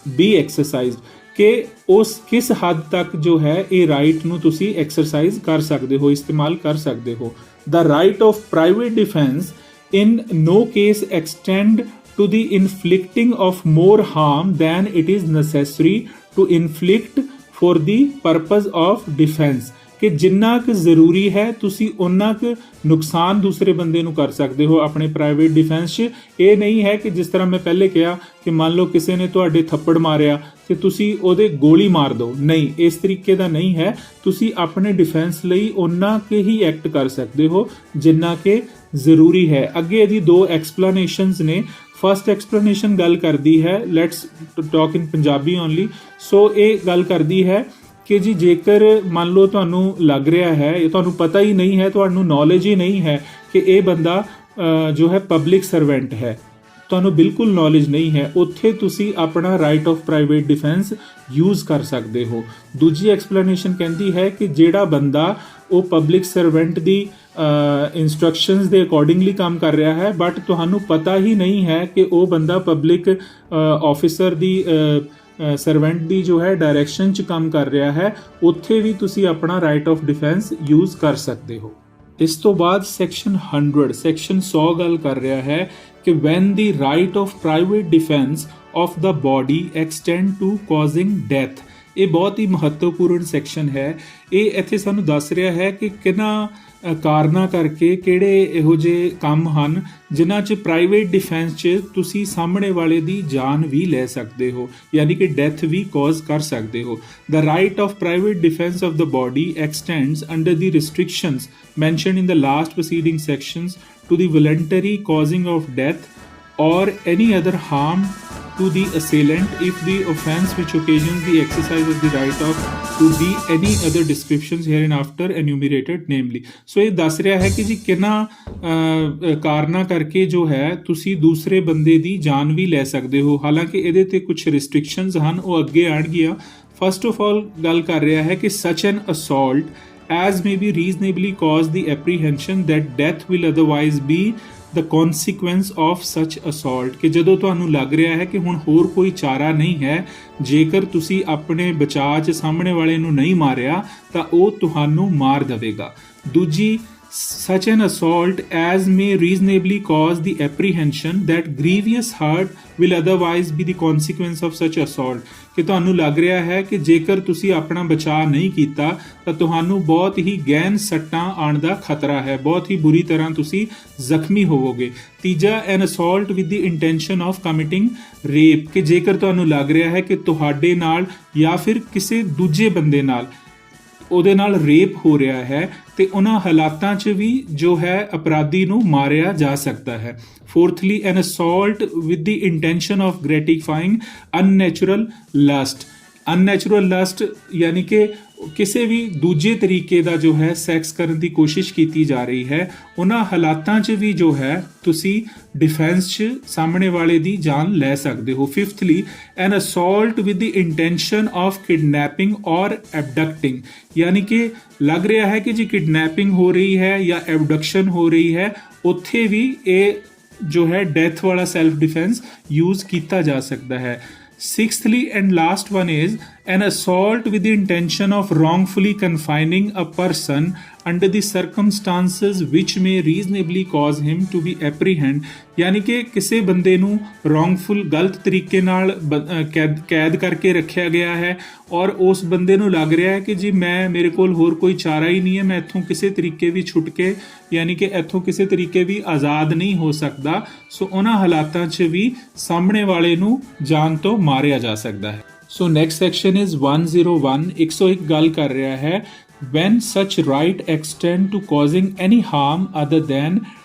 be exercised, ਕਿ ਉਸ ਕਿਸ ਹੱਦ ਤੱਕ ਜੋ ਹੈ ਇਹ ਰਾਈਟ ਨੂੰ ਤੁਸੀਂ ਐਕਸਰਸਾਈਜ਼ ਕਰ ਸਕਦੇ ਹੋ, ਇਸਤੇਮਾਲ ਕਰ ਸਕਦੇ ਹੋ। The right of private defense in no case extend to the inflicting of more harm than it is necessary to inflict for the purpose of defense, ਕਿ ਜਿੰਨਾ ਕੁ ਜ਼ਰੂਰੀ ਹੈ ਤੁਸੀਂ ਉਨਾ ਕੁ ਨੁਕਸਾਨ ਦੂਸਰੇ ਬੰਦੇ ਨੂੰ ਕਰ ਸਕਦੇ ਹੋ ਆਪਣੇ ਪ੍ਰਾਈਵੇਟ ਡਿਫੈਂਸ 'ਚ। ਇਹ ਨਹੀਂ ਹੈ ਕਿ ਜਿਸ ਤਰ੍ਹਾਂ ਮੈਂ ਪਹਿਲੇ ਕਿਹਾ ਕਿ ਮੰਨ ਲਓ ਕਿਸੇ ਨੇ ਤੁਹਾਡੇ ਥੱਪੜ ਮਾਰਿਆ ਤੇ ਤੁਸੀਂ ਉਹਦੇ ਗੋਲੀ ਮਾਰ ਦਿਓ, ਨਹੀਂ, ਇਸ ਤਰੀਕੇ ਦਾ ਨਹੀਂ ਹੈ। ਤੁਸੀਂ ਆਪਣੇ ਡਿਫੈਂਸ ਲਈ ਉਨਾ ਕੁ ਹੀ ਐਕਟ ਕਰ ਸਕਦੇ ਹੋ ਜਿੰਨਾ ਕਿ ਜ਼ਰੂਰੀ ਹੈ। ਅੱਗੇ ਇਹਦੀ ਦੋ ਐਕਸਪਲੇਨੇਸ਼ਨਸ ਨੇ। ਫਸਟ ਐਕਸਪਲੇਨੇਸ਼ਨ ਗੱਲ ਕਰਦੀ ਹੈ, let's talk in Punjabi only. So ਇਹ ਗੱਲ ਕਰਦੀ ਹੈ ਕਿ ਜੀ ਜੇਕਰ ਮੰਨ ਲਓ ਤੁਹਾਨੂੰ ਲੱਗ ਰਿਹਾ ਹੈ, ਇਹ ਤੁਹਾਨੂੰ ਪਤਾ ਹੀ ਨਹੀਂ ਹੈ, ਤੁਹਾਨੂੰ ਨੌਲੇਜ ਹੀ ਨਹੀਂ ਹੈ ਕਿ ਇਹ ਬੰਦਾ ਜੋ ਹੈ ਪਬਲਿਕ ਸਰਵੈਂਟ ਹੈ, ਤੁਹਾਨੂੰ ਬਿਲਕੁਲ ਨੌਲੇਜ ਨਹੀਂ ਹੈ, ਉੱਥੇ ਤੁਸੀਂ ਆਪਣਾ right of private defence use ਕਰ ਸਕਦੇ ਹੋ। ਦੂਜੀ ਐਕਸਪਲੇਨੇਸ਼ਨ ਕਹਿੰਦੀ ਹੈ ਕਿ ਜਿਹੜਾ ਬੰਦਾ ਉਹ ਪਬਲਿਕ ਸਰਵੈਂਟ ਦੀ ਇੰਸਟਰਕਸ਼ਨਸ ਦੇ ਅਕੋਰਡਿੰਗਲੀ ਕੰਮ ਕਰ ਰਿਹਾ ਹੈ, ਬਟ ਤੁਹਾਨੂੰ ਪਤਾ ਹੀ ਨਹੀਂ ਹੈ ਕਿ ਉਹ ਬੰਦਾ ਪਬਲਿਕ ਆਫਿਸਰ ਦੀ ਸਰਵੈਂਟ ਦੀ ਜੋ ਹੈ ਡਾਇਰੈਕਸ਼ਨ 'ਚ ਕੰਮ ਕਰ ਰਿਹਾ ਹੈ, ਉੱਥੇ ਵੀ ਤੁਸੀਂ ਆਪਣਾ ਰਾਈਟ ਆਫ ਡਿਫੈਂਸ ਯੂਜ਼ ਕਰ ਸਕਦੇ ਹੋ। ਇਸ ਤੋਂ ਬਾਅਦ ਸੈਕਸ਼ਨ 100 ਗੱਲ ਕਰ ਰਿਹਾ ਹੈ ਕਿ when the right of private defense of the body extend to causing death। ਇਹ ਬਹੁਤ ਹੀ ਮਹੱਤਵਪੂਰਨ ਸੈਕਸ਼ਨ ਹੈ। ਇਹ ਇੱਥੇ ਸਾਨੂੰ ਦੱਸ ਰਿਹਾ ਹੈ ਕਿ ਕਿਹਨਾਂ ਕਾਰਨਾਂ ਕਰਕੇ ਕਿਹੜੇ ਇਹੋ ਜਿਹੇ ਕੰਮ ਹਨ ਜਿਨ੍ਹਾਂ 'ਚ ਪ੍ਰਾਈਵੇਟ ਡਿਫੈਂਸ 'ਚ ਤੁਸੀਂ ਸਾਹਮਣੇ ਵਾਲੇ ਦੀ ਜਾਨ ਵੀ ਲੈ ਸਕਦੇ ਹੋ, ਯਾਨੀ ਕਿ ਡੈਥ ਵੀ ਕਾਜ਼ ਕਰ ਸਕਦੇ ਹੋ। The right of private defense of the body extends under the restrictions mentioned in the last preceding sections to the voluntary causing of death or any other harm to the assailant if the offence which occasions the exercise of the right of to be any other descriptions hereinafter enumerated namely। ਸੋ ਇਹ ਦੱਸ ਰਿਹਾ ਹੈ ਕਿ ਜੀ ਕਿਹਨਾਂ ਕਾਰਨਾਂ ਕਰਕੇ ਜੋ ਹੈ ਤੁਸੀਂ ਦੂਸਰੇ ਬੰਦੇ ਦੀ ਜਾਨ ਵੀ ਲੈ ਸਕਦੇ ਹੋ। ਹਾਲਾਂਕਿ ਇਹਦੇ ਤੇ ਕੁਝ ਰਿਸਟ੍ਰਿਕਸ਼ਨਸ ਹਨ, ਉਹ ਅੱਗੇ ਆਣਗੀਆਂ। ਫਸਟ ਆਫ ਆਲ ਗੱਲ ਕਰ ਰਿਹਾ ਹੈ ਕਿ such an assault as may be reasonably cause the apprehension that death will otherwise be the consequence of such assault, ਕਿ ਜਦੋਂ ਤੁਹਾਨੂੰ ਲੱਗ ਰਿਹਾ ਹੈ ਕਿ ਹੁਣ ਹੋਰ ਕੋਈ ਚਾਰਾ ਨਹੀਂ ਹੈ, ਜੇਕਰ ਤੁਸੀਂ ਆਪਣੇ ਬਚਾਅ 'ਚ ਸਾਹਮਣੇ ਵਾਲੇ ਨੂੰ ਨਹੀਂ ਮਾਰਿਆ ਤਾਂ ਉਹ ਤੁਹਾਨੂੰ ਮਾਰ ਦੇਵੇਗਾ। ਦੂਜੀ such an assault as may reasonably cause the apprehension that grievous hurt will otherwise be the consequence of such assault, ਕਿ ਤੁਹਾਨੂੰ ਲੱਗ ਰਿਹਾ ਹੈ ਕਿ ਜੇਕਰ ਤੁਸੀਂ ਆਪਣਾ ਬਚਾਅ ਨਹੀਂ ਕੀਤਾ ਤਾਂ ਤੁਹਾਨੂੰ ਬਹੁਤ ਹੀ ਗਹਿਨ ਸੱਟਾਂ ਆਉਣ ਦਾ ਖਤਰਾ ਹੈ, ਬਹੁਤ ਹੀ ਬੁਰੀ ਤਰ੍ਹਾਂ ਤੁਸੀਂ ਜ਼ਖਮੀ ਹੋਵੋਗੇ। ਤੀਜਾ an assault with the intention of committing rape, ਕਿ ਜੇਕਰ ਤੁਹਾਨੂੰ ਲੱਗ ਰਿਹਾ ਹੈ ਕਿ ਤੁਹਾਡੇ ਨਾਲ ਜਾਂ ਫਿਰ ਕਿਸੇ ਦੂਜੇ ਬੰਦੇ ਨਾਲ ਉਹਦੇ ਨਾਲ ਰੇਪ ਹੋ ਰਿਹਾ ਹੈ ਤੇ ਉਹਨਾਂ ਹਾਲਾਤਾਂ 'ਚ ਵੀ ਜੋ ਹੈ ਅਪਰਾਧੀ ਨੂੰ ਮਾਰਿਆ ਜਾ ਸਕਦਾ ਹੈ। Fourthly, an assault with the intention of gratifying unnatural lust। Unnatural lust ਯਾਨੀ ਕਿ ਕਿਸੇ ਵੀ ਦੂਜੇ ਤਰੀਕੇ ਦਾ ਜੋ ਹੈ ਸੈਕਸ ਕਰਨ ਦੀ ਕੋਸ਼ਿਸ਼ ਕੀਤੀ ਜਾ ਰਹੀ ਹੈ, ਉਹਨਾਂ ਹਾਲਾਤਾਂ 'ਚ ਵੀ ਜੋ ਹੈ ਤੁਸੀਂ ਡਿਫੈਂਸ 'ਚ ਸਾਹਮਣੇ ਵਾਲੇ ਦੀ ਜਾਨ ਲੈ ਸਕਦੇ ਹੋ। Fifthly, an assault with the intention of kidnapping or abducting, ਯਾਨੀ ਕਿ ਲੱਗ ਰਿਹਾ ਹੈ ਕਿ ਜੀ ਕਿਡਨੈਪਿੰਗ ਹੋ ਰਹੀ ਹੈ ਜਾਂ ਐਬਡਕਸ਼ਨ ਹੋ ਰਹੀ ਹੈ, ਉੱਥੇ ਵੀ ਇਹ ਜੋ ਹੈ ਡੈਥ ਵਾਲਾ ਸੈਲਫ ਡਿਫੈਂਸ ਯੂਜ਼ ਕੀਤਾ ਜਾ ਸਕਦਾ ਹੈ। Sixthly and last one is an assault with the intention of wrongfully confining a person under the circumstances which may reasonably cause him to be apprehend, ਯਾਨੀ ਕਿ ਕਿਸੇ ਬੰਦੇ ਨੂੰ wrongful ਗਲਤ ਤਰੀਕੇ ਨਾਲ ਕੈਦ ਕਰਕੇ ਰੱਖਿਆ ਗਿਆ ਹੈ ਔਰ ਉਸ ਬੰਦੇ ਨੂੰ ਲੱਗ ਰਿਹਾ ਹੈ ਕਿ ਜੀ ਮੇਰੇ ਕੋਲ ਹੋਰ ਕੋਈ ਚਾਰਾ ਹੀ ਨਹੀਂ ਹੈ, ਮੈਂ ਇੱਥੋਂ ਕਿਸੇ ਤਰੀਕੇ ਵੀ ਛੁੱਟ ਕੇ ਯਾਨੀ ਕਿ ਇੱਥੋਂ ਕਿਸੇ ਤਰੀਕੇ ਵੀ ਆਜ਼ਾਦ ਨਹੀਂ ਹੋ ਸਕਦਾ। ਸੋ ਉਹਨਾਂ ਹਾਲਾਤਾਂ 'ਚ ਵੀ ਸਾਹਮਣੇ ਵਾਲੇ ਨੂੰ ਜਾਨ ਤੋਂ ਮਾਰਿਆ ਜਾ ਸਕਦਾ ਹੈ। ਸੋ ਨੈਕਸਟ ਸੈਕਸ਼ਨ ਇਜ਼ 101, 101 ਗੱਲ ਕਰ ਰਿਹਾ ਹੈ when such right extend to causing any harm other than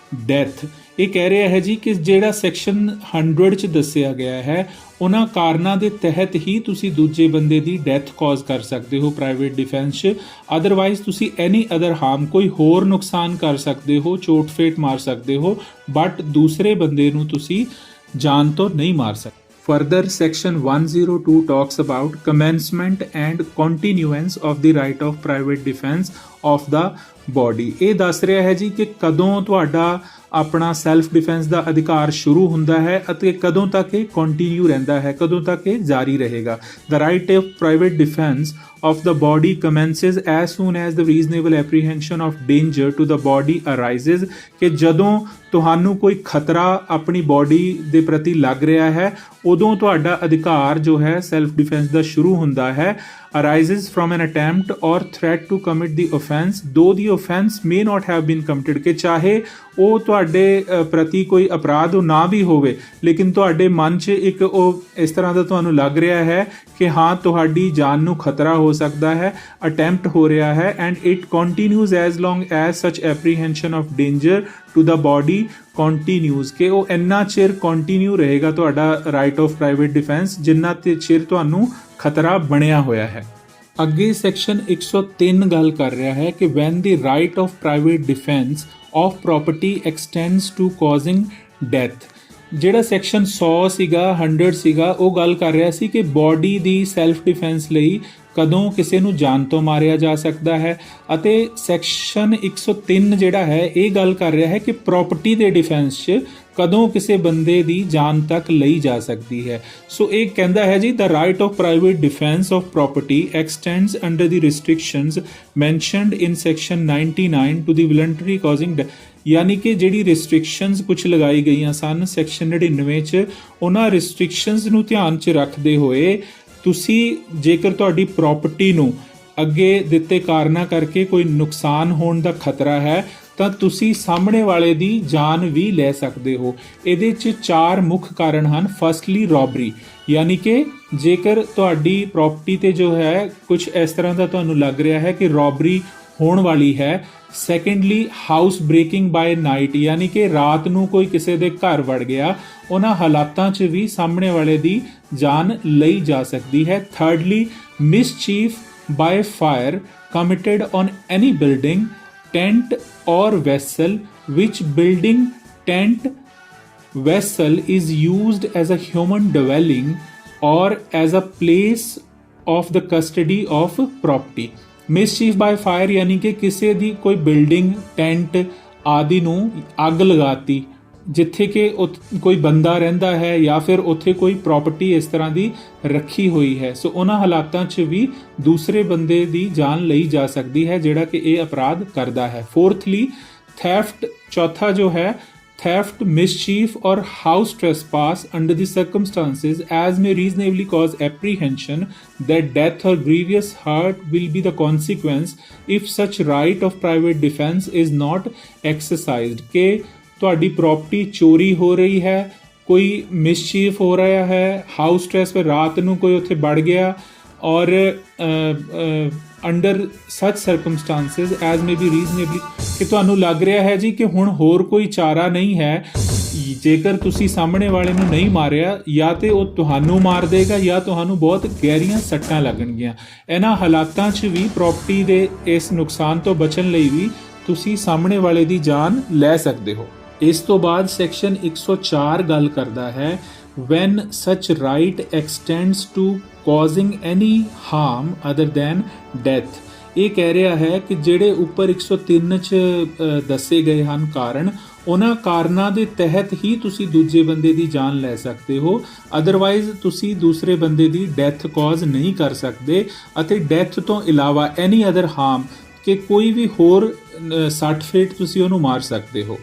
death। ਇਹ ਕਹਿ ਰਿਹਾ ਹੈ ਜੀ ਕਿ ਜਿਹੜਾ ਸੈਕਸ਼ਨ 100 ਚ ਦੱਸਿਆ ਗਿਆ ਹੈ ਉਹਨਾਂ ਕਾਰਨਾਂ ਦੇ ਤਹਿਤ ਹੀ ਤੁਸੀਂ ਦੂਜੇ ਬੰਦੇ ਦੀ ਡੈਥ ਕਾਜ਼ ਕਰ ਸਕਦੇ ਹੋ ਪ੍ਰਾਈਵੇਟ ਡਿਫੈਂਸ 'ਚ। ਅਦਰਵਾਈਜ਼ ਤੁਸੀਂ ਐਨੀ ਅਦਰ ਹਾਰਮ, ਕੋਈ ਹੋਰ ਨੁਕਸਾਨ ਕਰ ਸਕਦੇ ਹੋ, ਚੋਟ ਫੇਟ ਮਾਰ ਸਕਦੇ ਹੋ, ਬਟ ਦੂਸਰੇ ਬੰਦੇ ਨੂੰ ਤੁਸੀਂ ਜਾਨ ਤੋਂ ਨਹੀਂ ਮਾਰ ਸਕਦੇ। Further, section 102 talks about commencement and continuance of the right of private defense of the body। ਇਹ ਦੱਸ ਰਿਹਾ ਹੈ ਜੀ ਕਿ ਕਦੋਂ ਤੁਹਾਡਾ ਆਪਣਾ ਸੈਲਫ ਡਿਫੈਂਸ ਦਾ ਅਧਿਕਾਰ ਸ਼ੁਰੂ ਹੁੰਦਾ ਹੈ ਅਤੇ ਕਦੋਂ ਤੱਕ ਇਹ ਕੰਟੀਨਿਊ ਰਹਿੰਦਾ ਹੈ, ਕਦੋਂ ਤੱਕ ਇਹ ਜਾਰੀ ਰਹੇਗਾ। The right of private defense of the body commences as soon as the reasonable apprehension of danger to the body arises। ਕਿ ਜਦੋਂ ਤੁਹਾਨੂੰ ਕੋਈ ਖਤਰਾ ਆਪਣੀ ਬਾਡੀ ਦੇ ਪ੍ਰਤੀ ਲੱਗ ਰਿਹਾ ਹੈ ਉਦੋਂ ਤੁਹਾਡਾ ਅਧਿਕਾਰ ਜੋ ਹੈ ਸੈਲਫ ਡਿਫੈਂਸ ਦਾ ਸ਼ੁਰੂ ਹੁੰਦਾ ਹੈ। arises from an attempt or threat to commit the offence though the offence may not have been committed। ਕਿ ਚਾਹੇ ਉਹ ਤੁਹਾਡੇ ਪ੍ਰਤੀ ਕੋਈ ਅਪਰਾਧ ਨਾ ਵੀ ਹੋਵੇ ਲੇਕਿਨ ਤੁਹਾਡੇ ਮਨ 'ਚ ਇੱਕ ਉਹ ਇਸ ਤਰ੍ਹਾਂ ਦਾ ਤੁਹਾਨੂੰ ਲੱਗ ਰਿਹਾ ਹੈ ਕਿ ਹਾਂ ਤੁਹਾਡੀ ਜਾਨ ਨੂੰ ਖਤਰਾ ਹੋ ਸਕਦਾ ਹੈ, ਅਟੈਂਪਟ ਹੋ ਰਿਹਾ ਹੈ। And it continues as long as such apprehension of danger to the body continues. ਕਿ ਉਹ ਇੰਨਾ ਚਿਰ ਕੰਟੀਨਿਊ ਰਹੇਗਾ ਤੁਹਾਡਾ ਰਾਈਟ ਆਫ ਪ੍ਰਾਈਵੇਟ ਡਿਫੈਂਸ ਜਿੰਨਾ ਤੇ ਚਿਰ ਤੁਹਾਨੂੰ ਖਤਰਾ ਬਣਿਆ ਹੋਇਆ ਹੈ। ਅੱਗੇ ਸੈਕਸ਼ਨ 103 ਗੱਲ ਕਰ ਰਿਹਾ ਹੈ ਕਿ when the right of private defence of property extends to causing death. ਜਿਹੜਾ ਸੈਕਸ਼ਨ 100 ਸੀਗਾ 100 ਸੀਗਾ ਉਹ ਗੱਲ ਕਰ ਰਿਹਾ ਸੀ ਕਿ ਬਾਡੀ ਦੀ ਸੈਲਫ ਡਿਫੈਂਸ ਲਈ ਕਦੋਂ ਕਿਸੇ ਨੂੰ ਜਾਨ ਤੋਂ ਮਾਰਿਆ ਜਾ ਸਕਦਾ ਹੈ, ਅਤੇ ਸੈਕਸ਼ਨ 103 ਜਿਹੜਾ ਹੈ ਇਹ ਗੱਲ ਕਰ ਰਿਹਾ ਹੈ ਕਿ ਪ੍ਰੋਪਰਟੀ ਦੇ ਡਿਫੈਂਸ 'ਚ ਕਦੋਂ ਕਿਸੇ ਬੰਦੇ ਦੀ ਜਾਨ ਤੱਕ ਲਈ ਜਾ ਸਕਦੀ ਹੈ। ਸੋ ਇਹ ਕਹਿੰਦਾ ਹੈ ਜੀ the right of private defense of property extends under the restrictions mentioned in section 99 to the voluntary causing death। ਯਾਨੀ ਕਿ ਜਿਹੜੀ ਰਿਸਟ੍ਰਿਕਸ਼ਨਸ ਕੁਝ ਲਗਾਈ ਗਈਆਂ ਸਨ ਸੈਕਸ਼ਨ 99 'ਚ ਉਹਨਾਂ ਰਿਸਟ੍ਰਿਕਸ਼ਨਸ ਨੂੰ ਧਿਆਨ 'ਚ ਰੱਖਦੇ ਹੋਏ ਤੁਸੀਂ ਜੇਕਰ ਤੁਹਾਡੀ ਪ੍ਰਾਪਰਟੀ ਨੂੰ ਅੱਗੇ ਦਿੱਤੇ ਕਾਰਨਾਂ ਕਰਕੇ ਕੋਈ ਨੁਕਸਾਨ ਹੋਣ ਦਾ ਖਤਰਾ ਹੈ ਤਾਂ ਤੁਸੀਂ ਸਾਹਮਣੇ ਵਾਲੇ ਦੀ ਜਾਨ ਵੀ ਲੈ ਸਕਦੇ ਹੋ। ਇਹਦੇ 'ਚ 4 ਮੁੱਖ ਕਾਰਨ ਹਨ। ਫਸਟਲੀ ਰੋਬਰੀ, ਯਾਨੀ ਕਿ ਜੇਕਰ ਤੁਹਾਡੀ ਪ੍ਰਾਪਰਟੀ ਤੇ ਜੋ ਹੈ ਕੁਝ ਇਸ ਤਰ੍ਹਾਂ ਦਾ ਤੁਹਾਨੂੰ ਲੱਗ ਰਿਹਾ ਹੈ ਕਿ ਰੋਬਰੀ ਹੋਣ ਵਾਲੀ ਹੈ। Secondly house breaking by night, ਯਾਨੀ ਕਿ ਰਾਤ ਨੂੰ ਕੋਈ ਕਿਸੇ ਦੇ ਘਰ ਵੜ ਗਿਆ, ਉਹਨਾਂ ਹਾਲਾਤਾਂ 'ਚ ਵੀ ਸਾਹਮਣੇ ਵਾਲੇ ਦੀ ਜਾਨ ਲਈ ਜਾ ਸਕਦੀ ਹੈ। Thirdly mischief by fire committed on any building tent or vessel which building, tent, vessel is used as a human dwelling or as a place of the custody of property। mischief by fire ਯਾਨੀ ਕਿ ਕਿਸੇ ਦੀ ਕੋਈ ਬਿਲਡਿੰਗ, ਟੈਂਟ ਆਦਿ ਨੂੰ ਅੱਗ ਲਗਾਤੀ ਜਿੱਥੇ ਕਿ ਕੋਈ ਬੰਦਾ ਰਹਿੰਦਾ ਹੈ ਜਾਂ ਫਿਰ ਉੱਥੇ ਕੋਈ ਪ੍ਰਾਪਰਟੀ ਇਸ ਤਰ੍ਹਾਂ ਦੀ ਰੱਖੀ ਹੋਈ ਹੈ। ਸੋ ਉਹਨਾਂ ਹਾਲਾਤਾਂ 'ਚ ਵੀ ਦੂਸਰੇ ਬੰਦੇ ਦੀ ਜਾਨ ਲਈ ਜਾ ਸਕਦੀ ਹੈ ਜਿਹੜਾ ਕਿ ਇਹ ਅਪਰਾਧ ਕਰਦਾ ਹੈ। ਫੋਰਥਲੀ ਥੈਫਟ, ਚੌਥਾ ਜੋ ਹੈ theft, mischief or house trespass under the circumstances as may reasonably cause apprehension that death or grievous hurt will be the consequence if such right of private defense is not exercised। ਕਿ ਤੁਹਾਡੀ ਪ੍ਰਾਪਰਟੀ ਚੋਰੀ ਹੋ ਰਹੀ ਹੈ, ਕੋਈ ਮਿਸਚੀਫ ਹੋ ਰਿਹਾ ਹੈ, ਹਾਊਸ ਸਟ੍ਰੈਸ ਪਰ ਰਾਤ ਨੂੰ ਕੋਈ ਉੱਥੇ ਵੜ ਗਿਆ ਔਰ ਅੰਡਰ ਸੱਚ ਸਰਕਮਸਟੈਂਸਸ ਐਜ਼ ਮੇ ਬੀ ਰੀਜ਼ਨੇਬਲੀ, ਕਿ ਤੁਹਾਨੂੰ ਲੱਗ ਰਿਹਾ ਹੈ ਜੀ ਕਿ ਹੁਣ ਹੋਰ ਕੋਈ ਚਾਰਾ ਨਹੀਂ ਹੈ, ਜੇਕਰ ਤੁਸੀਂ ਸਾਹਮਣੇ ਵਾਲੇ ਨੂੰ ਨਹੀਂ ਮਾਰਿਆ ਜਾਂ ਤੇ ਉਹ ਤੁਹਾਨੂੰ ਮਾਰ ਦੇਗਾ ਜਾਂ ਤੁਹਾਨੂੰ ਬਹੁਤ ਗਹਿਰੀਆਂ ਸੱਟਾਂ ਲੱਗਣਗੀਆਂ। ਇਹਨਾਂ ਹਾਲਾਤਾਂ 'ਚ ਵੀ ਪ੍ਰਾਪਰਟੀ ਦੇ ਇਸ ਨੁਕਸਾਨ ਤੋਂ ਬਚਣ ਲਈ ਵੀ ਤੁਸੀਂ ਸਾਹਮਣੇ ਵਾਲੇ ਦੀ ਜਾਨ ਲੈ ਸਕਦੇ ਹੋ। ਇਸ ਤੋਂ ਬਾਅਦ ਸੈਕਸ਼ਨ 104 ਗੱਲ ਕਰਦਾ ਹੈ when such right extends to causing any harm other than death। ਇਹ ਕਹਿ ਰਿਹਾ ਹੈ ਕਿ ਜਿਹੜੇ ਉੱਪਰ 103 'ਚ ਦੱਸੇ ਗਏ ਹਨ ਕਾਰਨ, ਉਹਨਾਂ ਕਾਰਨਾਂ ਦੇ ਤਹਿਤ ਹੀ ਤੁਸੀਂ ਦੂਜੇ ਬੰਦੇ ਦੀ ਜਾਨ ਲੈ ਸਕਦੇ ਹੋ, ਅਦਰਵਾਈਜ਼ ਤੁਸੀਂ ਦੂਸਰੇ ਬੰਦੇ ਦੀ ਡੈਥ ਕਾਜ਼ ਨਹੀਂ ਕਰ ਸਕਦੇ। ਅਤੇ ਡੈਥ ਤੋਂ ਇਲਾਵਾ ਐਨੀ ਅਦਰ ਹਾਰਮ, ਕਿ ਕੋਈ ਵੀ ਹੋਰ ਸੱਟ ਫੇਟ ਤੁਸੀਂ ਉਹਨੂੰ ਮਾਰ ਸਕਦੇ ਹੋ।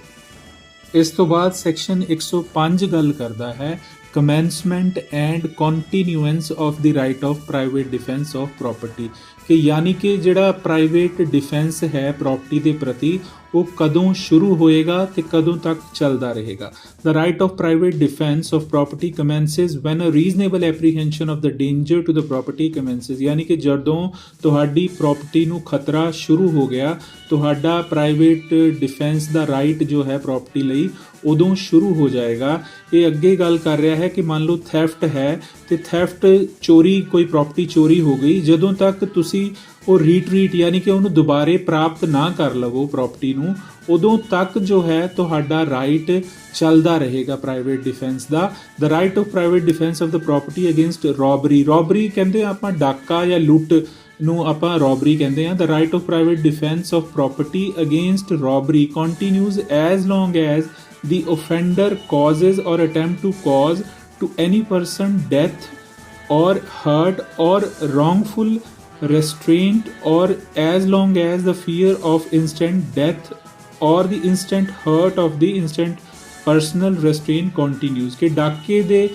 ਇਸ ਤੋਂ ਬਾਅਦ ਸੈਕਸ਼ਨ 105 ਗੱਲ ਕਰਦਾ ਹੈ commencement and continuance of the right of private defense of property। ਕਿ ਯਾਨੀ ਕਿ ਜਿਹੜਾ ਪ੍ਰਾਈਵੇਟ ਡਿਫੈਂਸ ਹੈ ਪ੍ਰਾਪਰਟੀ ਦੇ ਪ੍ਰਤੀ ਉਹ ਕਦੋਂ ਸ਼ੁਰੂ ਹੋਏਗਾ ਤੇ ਕਦੋਂ ਤੱਕ ਚੱਲਦਾ ਰਹੇਗਾ। The right of private defense of property commences when a reasonable apprehension of the danger to the property commences, ਯਾਨੀ ਕਿ ਜਦੋਂ ਤੁਹਾਡੀ ਪ੍ਰਾਪਰਟੀ ਨੂੰ ਖਤਰਾ ਸ਼ੁਰੂ ਹੋ ਗਿਆ, ਤੁਹਾਡਾ ਪ੍ਰਾਈਵੇਟ ਡਿਫੈਂਸ ਦਾ ਰਾਈਟ ਜੋ ਹੈ ਪ੍ਰਾਪਰਟੀ ਲਈ ਉਦੋਂ ਸ਼ੁਰੂ ਹੋ ਜਾਏਗਾ। ਇਹ ਅੱਗੇ ਗੱਲ ਕਰ ਰਿਹਾ ਹੈ ਕਿ ਮੰਨ ਲਓ ਥੈਫਟ ਹੈ ਤੇ ਥੈਫਟ ਚੋਰੀ, ਕੋਈ ਪ੍ਰਾਪਰਟੀ ਚੋਰੀ ਹੋ ਗਈ, ਜਦੋਂ ਤੱਕ ਤੁਸੀਂ ਉਹ ਰੀਟਰੀਟ ਯਾਨੀ ਕਿ ਉਹਨੂੰ ਦੁਬਾਰੇ ਪ੍ਰਾਪਤ ਨਾ ਕਰ ਲਵੋ ਪ੍ਰਾਪਰਟੀ ਨੂੰ, ਉਦੋਂ ਤੱਕ ਜੋ ਹੈ ਤੁਹਾਡਾ ਰਾਈਟ ਚੱਲਦਾ ਰਹੇਗਾ private defence the. The right of private defence of the property against ਰੋਬਰੀ, ਰੋਬਰੀ ਕਹਿੰਦੇ ਆਪਾਂ ਡਾਕਾ ਜਾਂ ਲੁੱਟ ਨੂੰ ਆਪਾਂ ਰੋਬਰੀ ਕਹਿੰਦੇ ਆ। The right of private defence of property against robbery continues as long as the offender causes or attempt to cause to any person death or hurt or wrongful restraint, or as long as the fear of instant death or the instant hurt of the instant personal restraint continues। ਕਿ ਡਾਕੇ ਦੇ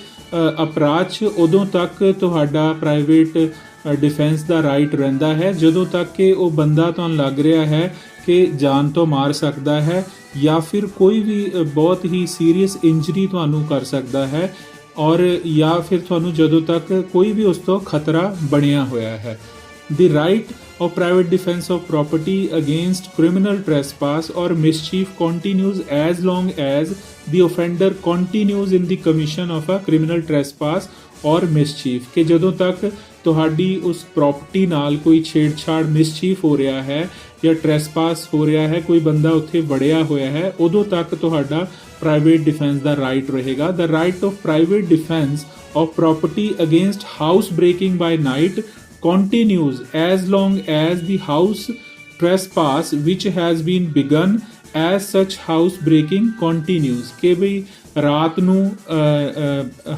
ਅਪਰਾਧ 'ਚ ਉਦੋਂ ਤੱਕ ਤੁਹਾਡਾ ਪ੍ਰਾਈਵੇਟ ਡਿਫੈਂਸ ਦਾ ਰਾਈਟ ਰਹਿੰਦਾ ਹੈ ਜਦੋਂ ਤੱਕ ਕਿ ਉਹ ਬੰਦਾ ਤੁਹਾਨੂੰ ਲੱਗ ਰਿਹਾ ਹੈ ਕਿ ਜਾਨ ਤੋਂ ਮਾਰ ਸਕਦਾ ਹੈ ਜਾਂ ਫਿਰ ਕੋਈ ਵੀ ਬਹੁਤ ਹੀ ਸੀਰੀਅਸ ਇੰਜਰੀ ਤੁਹਾਨੂੰ ਕਰ ਸਕਦਾ ਹੈ, ਔਰ ਜਾਂ ਫਿਰ ਤੁਹਾਨੂੰ ਜਦੋਂ ਤੱਕ ਕੋਈ ਵੀ ਉਸ ਤੋਂ ਖਤਰਾ ਬਣਿਆ ਹੋਇਆ ਹੈ। The right of private defense of property against criminal trespass or mischief continues as long as the offender continues in the commission of a criminal trespass or mischief, ਕਿ ਜਦੋਂ ਤੱਕ ਤੁਹਾਡੀ ਉਸ ਪ੍ਰਾਪਰਟੀ ਨਾਲ ਕੋਈ ਛੇੜਛਾੜ ਮਿਸਚੀਫ ਹੋ ਰਿਹਾ ਹੈ ਜਾਂ ਟ੍ਰੈਸਪਾਸ ਹੋ ਰਿਹਾ ਹੈ, ਕੋਈ ਬੰਦਾ ਉੱਥੇ ਵੜਿਆ ਹੋਇਆ ਹੈ, ਉਦੋਂ ਤੱਕ ਤੁਹਾਡਾ ਪ੍ਰਾਈਵੇਟ ਡਿਫੈਂਸ ਦਾ ਰਾਈਟ ਰਹੇਗਾ। The right of private defence of property against house breaking by night continues as long as the house trespass which has been begun as such house breaking continues। ਕਿ ਬਈ ਰਾਤ ਨੂੰ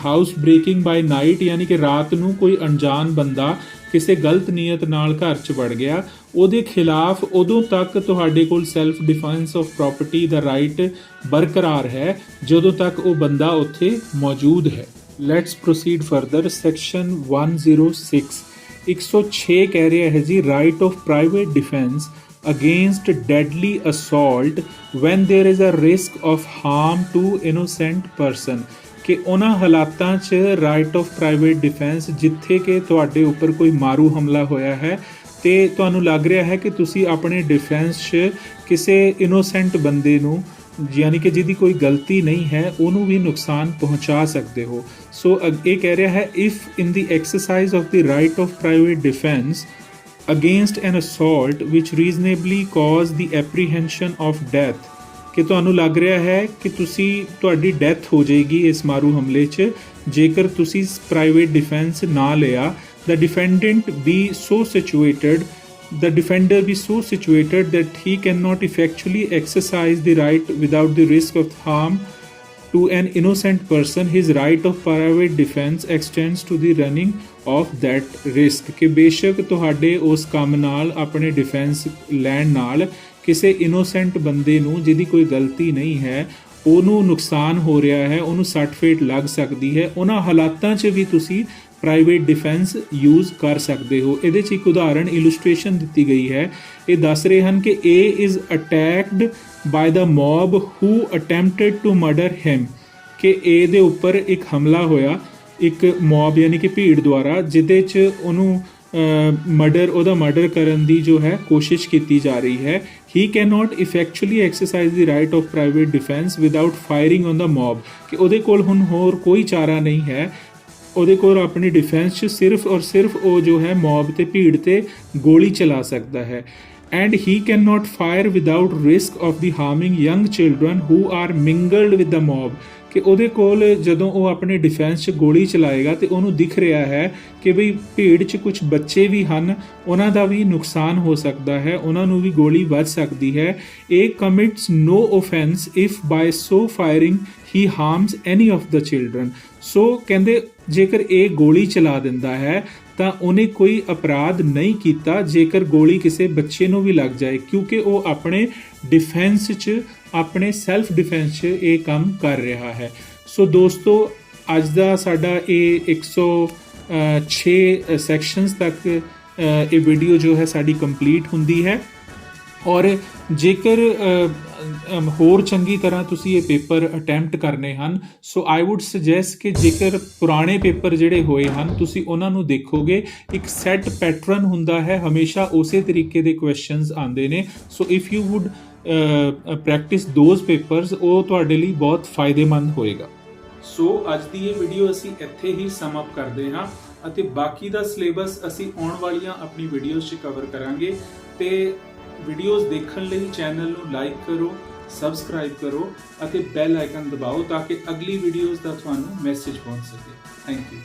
ਹਾਊਸ ਬ੍ਰੇਕਿੰਗ ਬਾਈ ਨਾਈਟ ਯਾਨੀ ਕਿ ਰਾਤ ਨੂੰ ਕੋਈ ਅਣਜਾਣ ਬੰਦਾ ਕਿਸੇ ਗਲਤ ਨੀਅਤ ਨਾਲ ਘਰ 'ਚ ਵੜ ਗਿਆ, ਉਹਦੇ ਖਿਲਾਫ ਉਦੋਂ ਤੱਕ ਤੁਹਾਡੇ ਕੋਲ self defence of property the right ਬਰਕਰਾਰ ਹੈ ਜਦੋਂ ਤੱਕ ਉਹ ਬੰਦਾ ਉੱਥੇ ਮੌਜੂਦ ਹੈ। Let's proceed further. ਸੈਕਸ਼ਨ 106 106 ਕਹਿ ਰਿਹਾ ਹੈ ਜੀ, right of private defence against deadly assault when there is a risk of harm to innocent person, ਕਿ ਉਹਨਾਂ ਹਾਲਾਤਾਂ 'ਚ ਰਾਈਟ ਆਫ ਪ੍ਰਾਈਵੇਟ ਡਿਫੈਂਸ ਜਿੱਥੇ ਕਿ ਤੁਹਾਡੇ ਉੱਪਰ ਕੋਈ ਮਾਰੂ ਹਮਲਾ ਹੋਇਆ ਹੈ ਤੇ ਤੁਹਾਨੂੰ ਲੱਗ ਰਿਹਾ ਹੈ ਕਿ ਤੁਸੀਂ ਆਪਣੇ ਡਿਫੈਂਸ 'ਚ ਕਿਸੇ ਇਨੋਸੈਂਟ ਬੰਦੇ ਨੂੰ ਯਾਨੀ ਕਿ ਜਿਹਦੀ ਕੋਈ ਗਲਤੀ ਨਹੀਂ ਹੈ ਉਹਨੂੰ ਵੀ ਨੁਕਸਾਨ ਪਹੁੰਚਾ ਸਕਦੇ ਹੋ। ਸੋ ਇਹ ਕਹਿ ਰਿਹਾ ਹੈ, if in the exercise of the right of private defence against an assault which reasonably cause the apprehension of death, ਕਿ ਤੁਹਾਨੂੰ ਲੱਗ ਰਿਹਾ ਹੈ ਕਿ ਤੁਹਾਡੀ ਡੈਥ ਹੋ ਜਾਏਗੀ ਇਸ ਮਾਰੂ ਹਮਲੇ 'ਚ ਜੇਕਰ ਤੁਸੀਂ ਪ੍ਰਾਈਵੇਟ ਡਿਫੈਂਸ ਨਾ ਲਿਆ। the defender be so situated that he cannot effectually exercise the right without the risk of harm to an innocent person, his right of private defense extends to the running of that risk। ਕਿ ਬੇਸ਼ੱਕ ਤੁਹਾਡੇ ਉਸ ਕੰਮ ਨਾਲ ਆਪਣੇ ਡਿਫੈਂਸ ਲੈਣ ਨਾਲ ਕਿਸੇ ਇਨੋਸੈਂਟ ਬੰਦੇ ਨੂੰ ਜਿਹਦੀ ਕੋਈ ਗਲਤੀ ਨਹੀਂ ਹੈ ਉਹਨੂੰ ਨੁਕਸਾਨ ਹੋ ਰਿਹਾ ਹੈ, ਉਹਨੂੰ ਸੱਟ ਫੇਟ ਲੱਗ ਸਕਦੀ ਹੈ, ਉਹਨਾਂ ਹਾਲਾਤਾਂ 'ਚ ਵੀ ਤੁਸੀਂ ਪ੍ਰਾਈਵੇਟ ਡਿਫੈਂਸ ਯੂਜ਼ ਕਰ ਸਕਦੇ ਹੋ। ਇਹਦੇ 'ਚ ਇੱਕ ਉਦਾਹਰਣ ਇਲੂਸਟ੍ਰੇਸ਼ਨ ਦਿੱਤੀ ਗਈ ਹੈ। ਇਹ ਦੱਸ ਰਹੇ ਹਨ ਕਿ A is attacked by the mob who attempted to murder him, ਕਿ A ਦੇ ਉੱਪਰ ਇੱਕ ਹਮਲਾ ਹੋਇਆ ਇੱਕ ਮੌਬ ਯਾਨੀ ਕਿ ਭੀੜ ਦੁਆਰਾ, ਜਿਹਦੇ 'ਚ ਉਹਨੂੰ ਉਹਦਾ ਮਰਡਰ ਕਰਨ ਦੀ ਜੋ ਹੈ ਕੋਸ਼ਿਸ਼ ਕੀਤੀ ਜਾ ਰਹੀ ਹੈ। he cannot effectually exercise the right of private defense without firing on the mob, ਕਿ ਉਹਦੇ ਕੋਲ ਹੁਣ ਹੋਰ ਕੋਈ ਚਾਰਾ ਨਹੀਂ ਹੈ, ਉਹਦੇ ਕੋਲ ਆਪਣੀ ਡਿਫੈਂਸ 'ਚ ਸਿਰਫ ਔਰ ਸਿਰਫ ਉਹ ਜੋ ਹੈ ਮੌਬ ਤੇ ਭੀੜ ਤੇ ਗੋਲੀ ਚਲਾ ਸਕਦਾ ਹੈ। and he cannot fire without risk of the harming young children who are mingled with the mob, ਕਿ ਉਹਦੇ ਕੋਲ ਜਦੋਂ ਉਹ ਆਪਣੇ ਡਿਫੈਂਸ 'ਚ ਗੋਲੀ ਚਲਾਏਗਾ ਤੇ ਉਹਨੂੰ ਦਿਖ ਰਿਹਾ ਹੈ ਕਿ ਬਈ ਭੀੜ 'ਚ ਕੁਝ ਬੱਚੇ ਵੀ ਹਨ, ਉਹਨਾਂ ਦਾ ਵੀ ਨੁਕਸਾਨ ਹੋ ਸਕਦਾ ਹੈ, ਉਹਨਾਂ ਨੂੰ ਵੀ ਗੋਲੀ ਵੱਜ ਸਕਦੀ ਹੈ। ਇਹ commits no offense if by so firing he harms any of the children। ਸੋ ਕਹਿੰਦੇ ਜੇਕਰ ਇਹ ਗੋਲੀ ਚਲਾ ਦਿੰਦਾ ਹੈ ਤਾਂ ਉਹਨੇ ਕੋਈ ਅਪਰਾਧ ਨਹੀਂ ਕੀਤਾ ਜੇਕਰ ਗੋਲੀ ਕਿਸੇ ਬੱਚੇ ਨੂੰ ਵੀ ਲੱਗ ਜਾਏ, ਕਿਉਂਕਿ ਉਹ ਆਪਣੇ ਡਿਫੈਂਸ 'ਚ ਆਪਣੇ ਸੈਲਫ ਡਿਫੈਂਸ 'ਚ ਇਹ ਕੰਮ ਕਰ ਰਿਹਾ ਹੈ। ਸੋ ਦੋਸਤੋ ਅੱਜ ਦਾ ਸਾਡਾ ਇਹ 106 ਸੈਕਸ਼ਨਸ ਤੱਕ ਇਹ ਵੀਡੀਓ ਜੋ ਹੈ ਸਾਡੀ ਕੰਪਲੀਟ ਹੁੰਦੀ ਹੈ। ਔਰ ਜੇਕਰ ਹੋਰ ਚੰਗੀ ਤਰ੍ਹਾਂ ਤੁਸੀਂ ਇਹ ਪੇਪਰ ਅਟੈਂਪਟ ਕਰਨੇ ਹਨ ਸੋ ਆਈ ਵੁੱਡ ਸੁਜੈਸਟ ਕਿ ਜੇਕਰ ਪੁਰਾਣੇ ਪੇਪਰ ਜਿਹੜੇ ਹੋਏ ਹਨ ਤੁਸੀਂ ਉਹਨਾਂ ਨੂੰ ਦੇਖੋਗੇ, ਇੱਕ ਸੈਟ ਪੈਟਰਨ ਹੁੰਦਾ ਹੈ, ਹਮੇਸ਼ਾ ਉਸੇ ਤਰੀਕੇ ਦੇ ਕੁਐਸਚਨਸ ਆਉਂਦੇ ਨੇ। So if you would practise those papers, ਉਹ ਤੁਹਾਡੇ ਲਈ ਬਹੁਤ ਫਾਇਦੇਮੰਦ ਹੋਏਗਾ। ਸੋ ਅੱਜ ਦੀ ਇਹ ਵੀਡੀਓ ਅਸੀਂ ਇੱਥੇ ਹੀ ਸਮ ਅਪ ਕਰਦੇ ਹਾਂ ਅਤੇ ਬਾਕੀ ਦਾ ਸਿਲੇਬਸ ਅਸੀਂ ਆਉਣ ਵਾਲੀਆਂ ਆਪਣੀ ਵੀਡੀਓਜ਼ 'ਚ ਕਵਰ ਕਰਾਂਗੇ। ਤੇ ਵੀਡੀਓਜ਼ ਦੇਖਣ ਲਈ ਚੈਨਲ ਨੂੰ ਲਾਈਕ ਕਰੋ, ਸਬਸਕ੍ਰਾਈਬ ਕਰੋ ਅਤੇ ਬੈਲ ਆਈਕਨ ਦਬਾਓ ਤਾਂ ਕਿ ਅਗਲੀ ਵੀਡੀਓਜ਼ ਦਾ ਤੁਹਾਨੂੰ ਮੈਸੇਜ ਪਹੁੰਚ ਸਕੇ। Thank you.